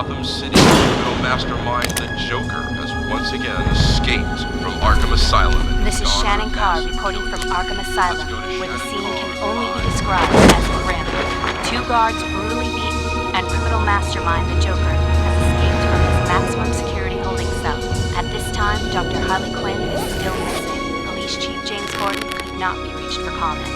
Gotham City criminal mastermind the Joker has once again escaped from Arkham Asylum. This is Shannon Carr reporting from Arkham Asylum, where the scene can only be described as grim. 2 guards brutally beaten, and criminal mastermind the Joker has escaped from his maximum security holding cell. At this time, Dr. Harley Quinn is still missing. Police Chief James Gordon could not be reached for comment.